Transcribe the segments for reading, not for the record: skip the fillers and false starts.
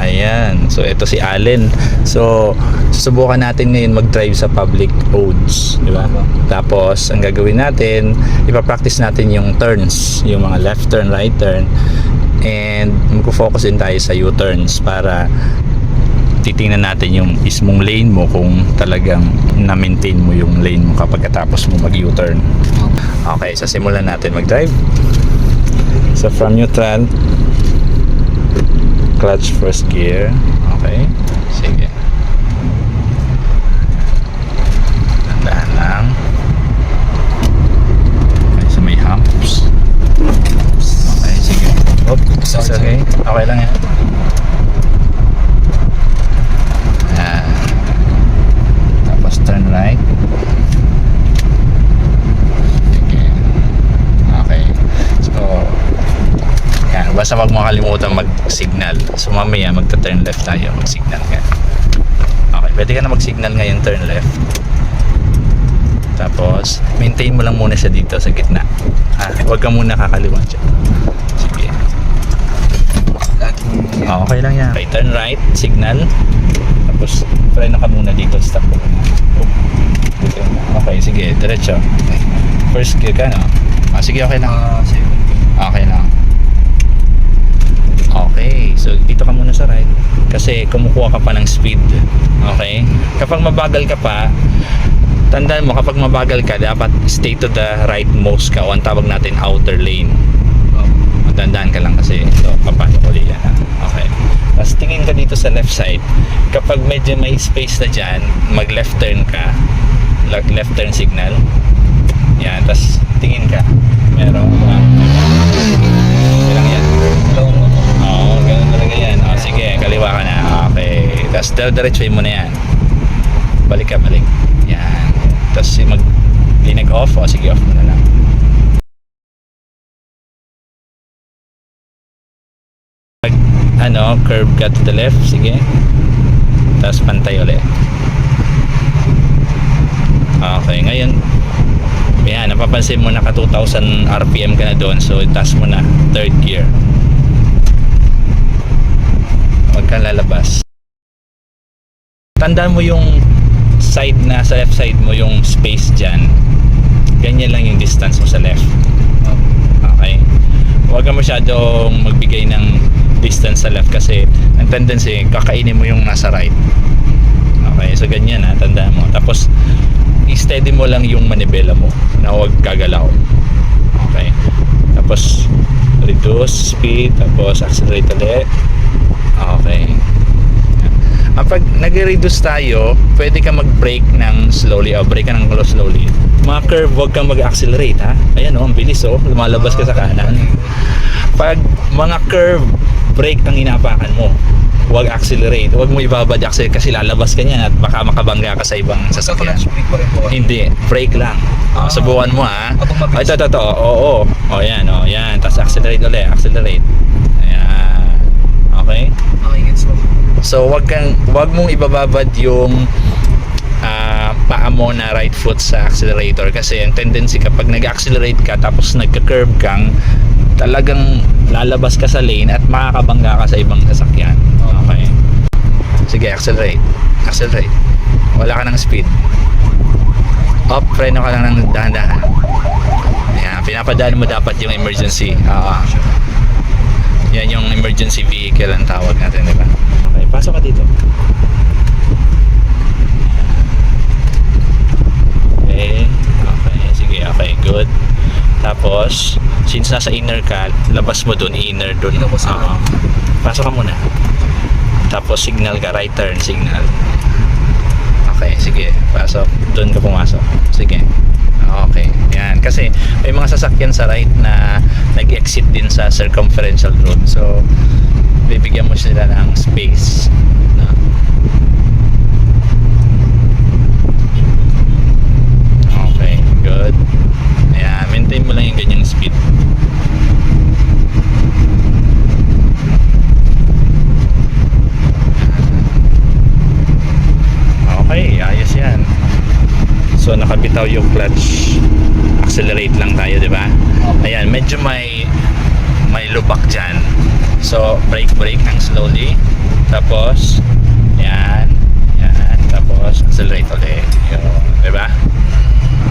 Ayan. So, ito si Allen. So, susubukan natin ngayon mag-drive sa public roads. Di ba? Tapos, ang gagawin natin, ipapractice natin yung turns. Yung mga left turn, right turn. And, mag-focus din tayo sa U-turns para titingnan natin yung mismong lane mo kung talagang na-maintain mo yung lane mo kapag katapos mo mag-U-turn. Okay, so simulan natin mag-drive. So, from neutral, clutch first gear. Okay, sige, dahan lang. Okay, so may humps. Okay, sige. Oops, okay, okay lang yan. Tapos turn right. Sige. Okay, so yan, basta wag mo kalimutan mag-signal. So mamaya magta-turn left tayo, mag-signal ka. Okay, pwede ka na mag-signal ngayon, turn left. Tapos maintain mo lang muna siya dito sa gitna. Wag ka muna kakaliwa siya. Sige. Okay lang yan. Okay, turn right, signal. Tapos freno ka muna dito, stop mo. Okay, sige, diretso. First gear ka, no? Sige, okay lang. Okay lang. Okay, so dito ka muna sa right kasi kumukuha ka pa ng speed. Okay? Kapag mabagal ka pa, tandaan mo, kapag mabagal ka, dapat stay to the rightmost ka, o ang tawag natin outer lane. Tandaan ka lang kasi ito, papasok ulit yan. Okay. Tapos tingin ka dito sa left side. Kapag medyo may space na dyan, mag left turn ka, left turn signal. Yan, tapos tingin ka. Meron lang yan. Oo, ganun talaga yan. Sige, kaliwa ka na. Okay, tapos diretsuhin mo na yan. Balik ka, balik. Yan. Tapos mag-linag off, o sige, off mo na lang. Curve ka to the left, sige. Tapos pantay ulit. Okay, ngayon yan, napapansin mo naka 2,000 RPM ka na doon, so taas mo na third gear. Huwag kang lalabas. Tandaan mo yung side na sa left side mo, yung space dyan, ganyan lang yung distance mo sa left. Okay, huwag ka masyadong magbigay ng distance sa left kasi ang tendency kakainin mo yung nasa right. Okay, so ganyan tandaan mo. Tapos i-steady mo lang yung manibela mo na huwag gagalaw. Okay, tapos reduce speed, tapos accelerate ulit. Okay. Pag nag-reduce tayo, pwede ka mag-brake ng slowly, o brake ka ng slowly. Mga curve, huwag kang mag-accelerate, ha. Ayan, ang bilis, lumalabas ka sa kanan. Pag mga curve, brake ang inapakan mo, huwag accelerate. Huwag mo ibabad accelerate kasi lalabas ka niyan at baka makabangga ka sa ibang sasakyan. Hindi, brake lang. Subukan mo, ha. Ito. Oo. Yan, yan. Tapos accelerate ulit, accelerate. Ayan. Okay? So wag mong ibababad yung paa mo na right foot sa accelerator kasi ang tendency kapag nag-accelerate ka tapos nagka-curve kang, talagang lalabas ka sa lane at makakabangga ka sa ibang sasakyan. Okay, sige, accelerate. Wala ka ng speed, up, preno ka lang ng dahan-dahan. Ayan, pinapadaan mo dapat yung emergency. Yan yung emergency vehicle ang tawag natin, di ba? Okay, pasok ka dito. Okay, sige, okay, good. Tapos, since nasa inner ka, labas mo dun, inner dun. Pasok ka muna. Tapos, signal ka, right turn, signal. Okay, sige, pasok. Dun ka pumasok. Sige. Okay, yan. Kasi may mga sasakyan sa right na nag-exit din sa circumferential road. So, bibigyan mo sila ng space. No? Okay, good. Ayan, maintain mo lang yung ganyang speed. Okay, ayos yan. So nakabitaw yung clutch, accelerate lang tayo, di ba? Ayan, medyo may lubak dyan. So brake ng slowly, tapos Tapos, yan. Yan. Tapos, accelerate ulit. Yun. Diba?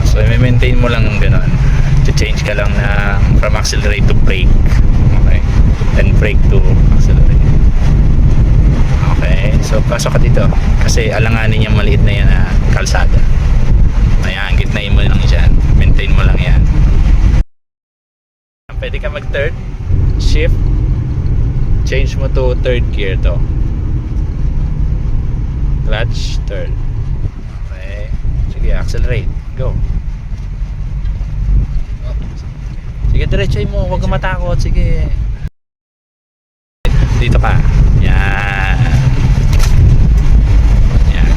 So, i-maintain mo lang ng ganun. To-change ka lang ng from accelerate to brake. Okay? Then brake to accelerate. Okay? So, pasok ka dito. Kasi alanganin yung maliit na yan na kalsada. Ayan, gitnain mo lang dyan. Maintain mo lang yan. Pwede ka mag-third. Shift. Change mo to third gear to. Clutch, third. Okay. Sige, accelerate. Go. Sige, diretsoy mo. Huwag kang matakot. Sige. Dito ka. Yan. Yan.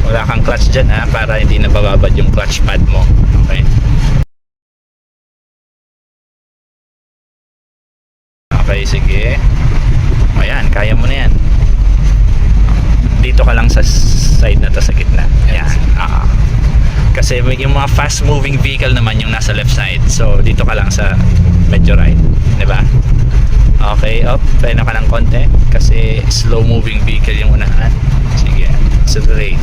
Wala kang clutch dyan ha, para hindi nabababad yung clutch pad mo. Okay. Okay, sige. Ayan, kaya mo na yan. Dito ka lang sa side na to, sa gitna. Ayan. Kasi yung mga fast moving vehicle naman yung nasa left side. So dito ka lang sa medyo right, 'di ba? Okay, up, freno ka ng konti kasi slow moving vehicle yung unahan. Sige, accelerate.